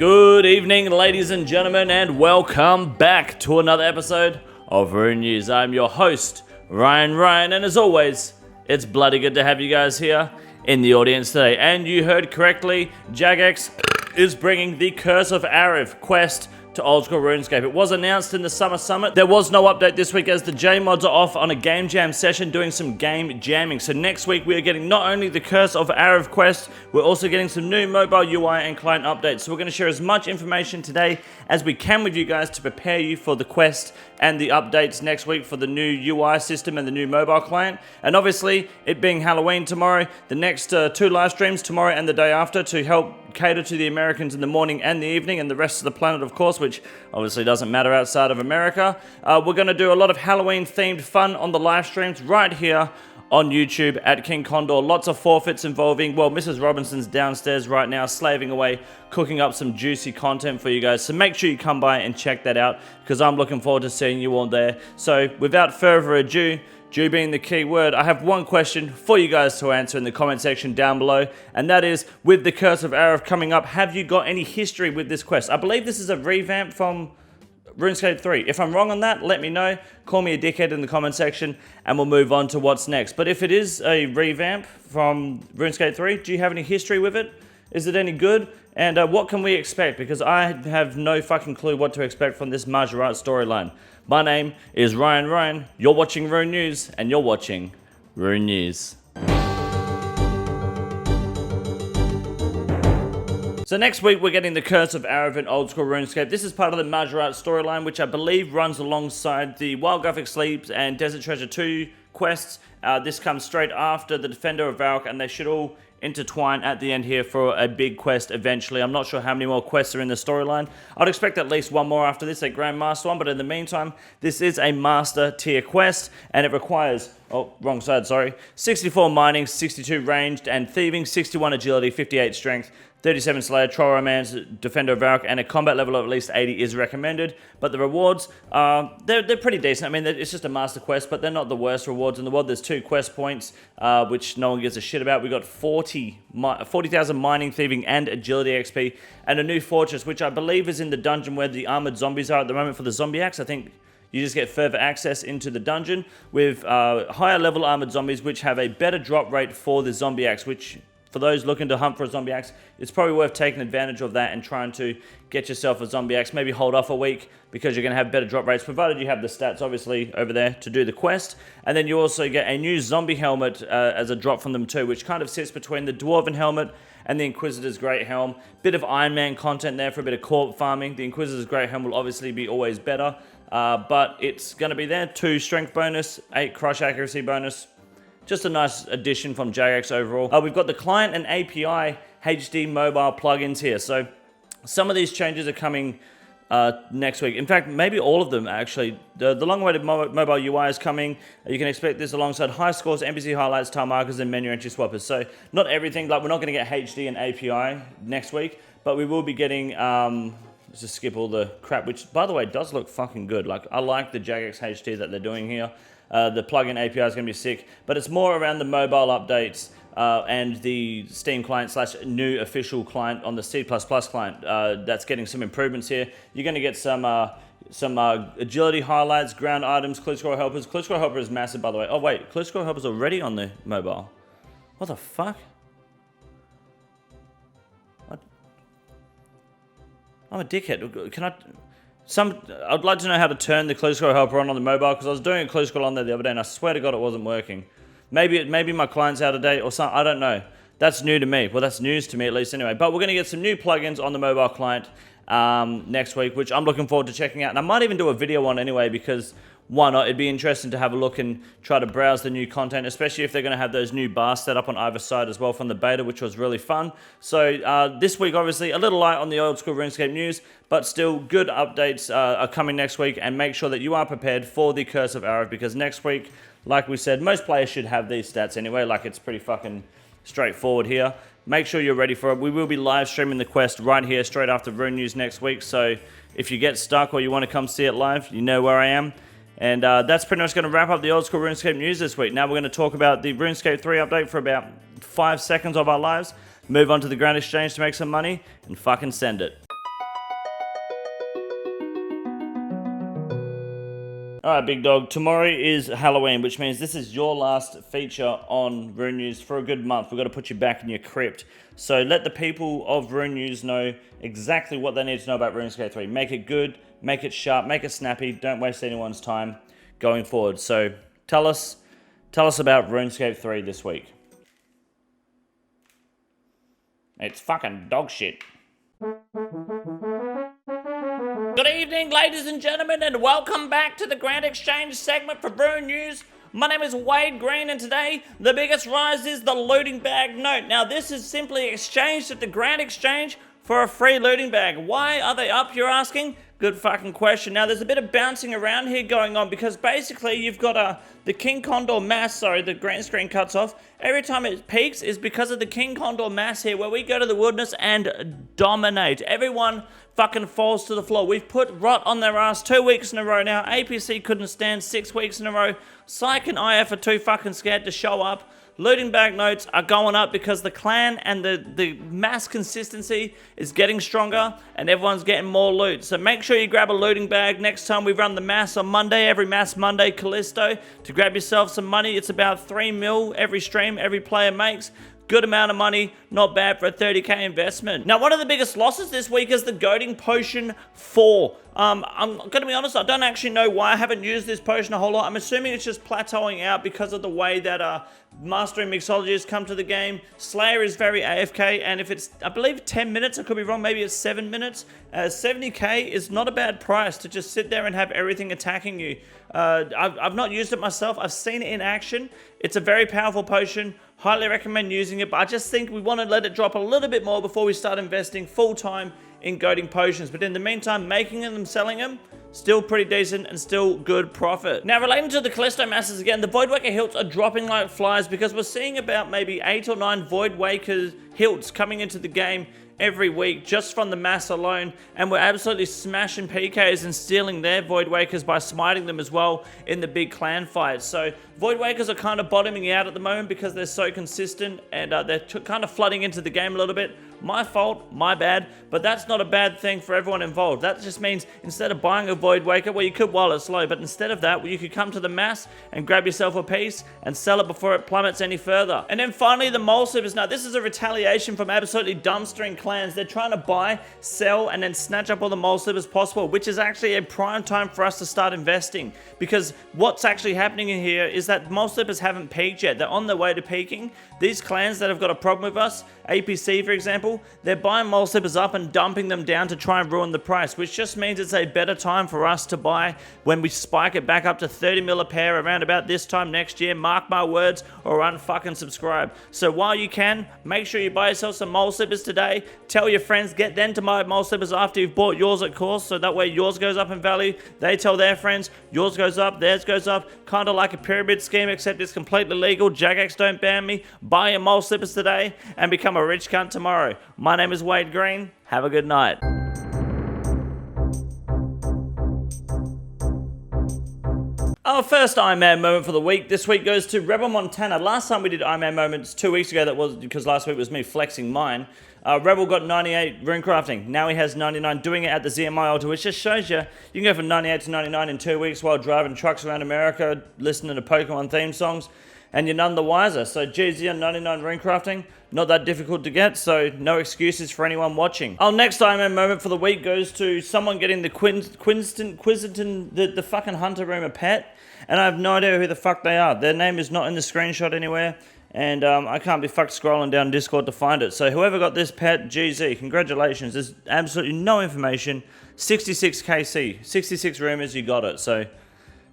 Good evening, ladies and gentlemen, and welcome back to another episode of Rune News. I'm your host, Ryan, and as always, it's bloody good to have you guys here in the audience today. And you heard correctly, Jagex is bringing the Curse of Arrav quest to Oldschool Runescape. It was announced in the Summer Summit. There was no update this week as the J-mods are off on a game jam session doing some game jamming. So next week we are getting not only the Curse of Arrav quest, we're also getting some new mobile UI and client updates. So we're going to share as much information today as we can with you guys to prepare you for the quest and the updates next week for the new UI system and the new mobile client. And obviously, it being Halloween tomorrow, the next two live streams tomorrow and the day after to help cater to the Americans in the morning and the evening and the rest of the planet, of course, which obviously doesn't matter outside of America. We're going to do a lot of Halloween-themed fun on the live streams right here on YouTube at KINGCONDOR. Lots of forfeits involving, well, Mrs. Robinson's downstairs right now, slaving away, cooking up some juicy content for you guys. So make sure you come by and check that out, because I'm looking forward to seeing you all there. So without further ado, Jew being the key word, I have one question for you guys to answer in the comment section down below, and that is, with the Curse of Arrav coming up, have you got any history with this quest? I believe this is a revamp from RuneScape 3. If I'm wrong on that, let me know. Call me a dickhead in the comment section, and we'll move on to what's next. But if it is a revamp from RuneScape 3, do you have any history with it? Is it any good? And what can we expect? Because I have no fucking clue what to expect from this Majorat storyline. My name is Ryan. You're watching Rune News, and you're watching Rune News. So next week we're getting the Curse of Arrav in Oldschool Runescape. This is part of the Majorat storyline, which I believe runs alongside the Wild Graphic Sleeps and Desert Treasure 2 quests. This comes straight after the Defender of Valk, and they should all intertwine at the end here for a big quest eventually. I'm not sure how many more quests are in the storyline. I'd expect at least one more after this, a Grandmaster one, but in the meantime, this is a Master tier quest, and it requires, oh, wrong side, sorry, 64 mining, 62 ranged, and thieving, 61 agility, 58 strength, 37 Slayer, Troll Romance, Defender of Valk, and a combat level of at least 80 is recommended. But the rewards, they're pretty decent. I mean, it's just a master quest, but they're not the worst rewards in the world. There's 2 quest points, which no one gives a shit about. We got 40,000 mining, thieving, and agility XP, and a new fortress, which I believe is in the dungeon where the armored zombies are at the moment for the zombie axe. I think you just get further access into the dungeon with higher level armored zombies, which have a better drop rate for the zombie axe, which, for those looking to hunt for a zombie axe, it's probably worth taking advantage of that and trying to get yourself a zombie axe. Maybe hold off a week, because you're going to have better drop rates, provided you have the stats, obviously, over there to do the quest. And then you also get a new zombie helmet as a drop from them too, which kind of sits between the Dwarven helmet and the Inquisitor's Great Helm. Bit of Iron Man content there for a bit of corp farming. The Inquisitor's Great Helm will obviously be always better, but it's going to be there. 2 strength bonus, 8 crush accuracy bonus. Just a nice addition from Jagex overall. We've got the client and API HD mobile plugins here. So some of these changes are coming next week. In fact, maybe all of them actually. The long-awaited mobile UI is coming. You can expect this alongside high scores, NPC highlights, tile markers, and menu entry swappers. So not everything, like we're not going to get HD and API next week, but we will be getting, let's just skip all the crap, which by the way does look fucking good. Like, I like the Jagex HD that they're doing here. The plugin API is going to be sick, but it's more around the mobile updates and the Steam client / new official client on the C++ client that's getting some improvements here. You're going to get some agility highlights, ground items, clue score helpers. Clue score helper is massive, by the way. Oh wait, clue score helper's already on the mobile. What the fuck? What? I'm a dickhead. Can I? I'd like to know how to turn the clue score helper on the mobile, because I was doing a clue score on there the other day and I swear to God it wasn't working. Maybe my client's out of date or something. I don't know. That's new to me. Well, that's news to me at least anyway. But we're going to get some new plugins on the mobile client next week, which I'm looking forward to checking out. And I might even do a video on anyway, because why not? It'd be interesting to have a look and try to browse the new content, especially if they're going to have those new bars set up on either side as well from the beta, which was really fun. So this week, obviously, a little light on the Oldschool Runescape news, but still good updates are coming next week. And make sure that you are prepared for the Curse of Arrav, because next week, like we said, most players should have these stats anyway. Like, it's pretty fucking straightforward here. Make sure you're ready for it. We will be live streaming the quest right here straight after Rune News next week. So if you get stuck or you want to come see it live, you know where I am. And that's pretty much going to wrap up the Oldschool Runescape news this week. Now we're going to talk about the RuneScape 3 update for about 5 seconds of our lives, move on to the Grand Exchange to make some money, and fucking send it. Alright, big dog. Tomorrow is Halloween, which means this is your last feature on Rune News for a good month. We've got to put you back in your crypt. So let the people of Rune News know exactly what they need to know about RuneScape 3. Make it good, make it sharp, make it snappy. Don't waste anyone's time going forward. So tell us about RuneScape 3 this week. It's fucking dog shit. Good evening, ladies and gentlemen, and welcome back to the Grand Exchange segment for Rune News. My name is Wade Green, and today, the biggest rise is the looting bag note. Now, this is simply exchanged at the Grand Exchange for a free looting bag. Why are they up, you're asking? Good fucking question. Now, there's a bit of bouncing around here going on because basically you've got the King Condor mass, sorry, the green screen cuts off. Every time it peaks is because of the King Condor mass here where we go to the wilderness and dominate. Everyone fucking falls to the floor. We've put rot on their ass 2 weeks in a row now. APC couldn't stand 6 weeks in a row. Psych and IF are too fucking scared to show up. Looting bag notes are going up because the clan and the mass consistency is getting stronger and everyone's getting more loot. So make sure you grab a looting bag next time we run the mass on Monday, every mass Monday, Callisto, to grab yourself some money. It's about 3 mil every stream, every player makes. Good amount of money, not bad for a 30k investment. Now, one of the biggest losses this week is the Goading Potion 4. I'm going to be honest, I don't actually know why I haven't used this potion a whole lot. I'm assuming it's just plateauing out because of the way that Mastering Mixology has come to the game. Slayer is very AFK, and if it's, I believe, 10 minutes, I could be wrong, maybe it's 7 minutes. 70k is not a bad price to just sit there and have everything attacking you. I've not used it myself. I've seen it in action. It's a very powerful potion. Highly recommend using it, but I just think we want to let it drop a little bit more before we start investing full time in goading potions. But in the meantime, making them, selling them, still pretty decent and still good profit. Now, relating to the Callisto masses again, the Voidwaker hilts are dropping like flies because we're seeing about maybe 8 or 9 Voidwaker hilts coming into the game every week just from the mass alone, and we're absolutely smashing PKs and stealing their Voidwakers by smiting them as well in the big clan fights. So Voidwakers are kind of bottoming out at the moment because they're so consistent and they're kind of flooding into the game a little bit. My fault, my bad, but that's not a bad thing for everyone involved. That just means instead of buying a Voidwaker, well, you could while it's low, but instead of that, well, you could come to the mass and grab yourself a piece and sell it before it plummets any further. And then finally, the Mole Slippers. Now, this is a retaliation from absolutely dumpstering clans. They're trying to buy, sell, and then snatch up all the Mole Slippers possible, which is actually a prime time for us to start investing, because what's actually happening in here is that Mole Slippers haven't peaked yet. They're on their way to peaking. These clans that have got a problem with us, APC for example, they're buying Mole Slippers up and dumping them down to try and ruin the price, which just means it's a better time for us to buy when we spike it back up to 30 mil a pair around about this time next year. Mark my words, or unfucking subscribe. So while you can, make sure you buy yourself some Mole Slippers today. Tell your friends, get them to buy Mole Slippers after you've bought yours, of course, so that way yours goes up in value. They tell their friends, yours goes up, theirs goes up. Kind of like a pyramid scheme, except it's completely legal. Jagex don't ban me. Buy your Mole Slippers today and become a rich cunt tomorrow. My name is Wade Green. Have a good night. Our first Ironman moment for the week this week goes to Rebel Montana. Last time we did Ironman moments 2 weeks ago, that was because last week was me flexing mine. Rebel got 98 runecrafting. Now he has 99, doing it at the ZMI altar, which just shows you can go from 98 to 99 in 2 weeks while driving trucks around America, listening to Pokemon theme songs, and you're none the wiser. So GZ on 99 runecrafting, not that difficult to get, so no excuses for anyone watching. Our next Ironman moment for the week goes to someone getting the Quinton, the fucking hunter room a pet, and I have no idea who the fuck they are. Their name is not in the screenshot anywhere, and I can't be fucked scrolling down Discord to find it. So whoever got this pet, GZ, congratulations. There's absolutely no information. 66 KC, 66 rumors, you got it. So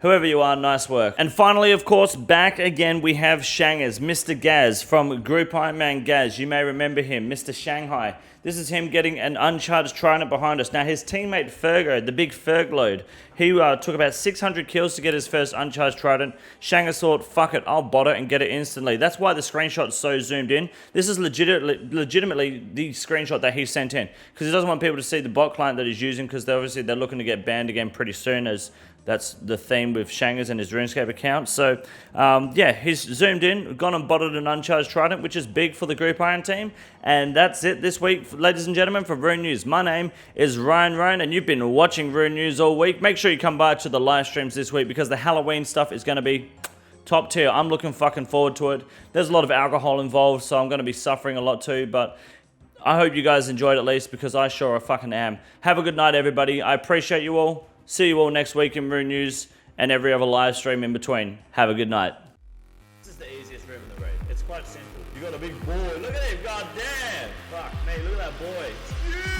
whoever you are, nice work. And finally, of course, back again, we have Shangers, Mr. Gaz from Group Ironman Gaz. You may remember him, Mr. Shanghai. This is him getting an uncharged trident behind us. Now, his teammate Fergo, the big Ferglode, he took about 600 kills to get his first uncharged trident. Shangers thought, fuck it, I'll bot it and get it instantly. That's why the screenshot's so zoomed in. This is legitimately the screenshot that he sent in, because he doesn't want people to see the bot client that he's using, because obviously they're looking to get banned again pretty soon, as That's the theme with Shangers and his RuneScape account. So, yeah, he's zoomed in, gone and bottled an uncharged Trident, which is big for the Group Iron team. And that's it this week, ladies and gentlemen, for Rune News. My name is Ryan Roan, and you've been watching Rune News all week. Make sure you come by to the live streams this week because the Halloween stuff is going to be top tier. I'm looking fucking forward to it. There's a lot of alcohol involved, so I'm going to be suffering a lot too, but I hope you guys enjoyed at least because I sure fucking am. Have a good night, everybody. I appreciate you all. See you all next week in Rune News and every other live stream in between. Have a good night. This is the easiest room in the raid. It's quite simple. You got a big boy. Look at him. God damn. Fuck me. Look at that boy.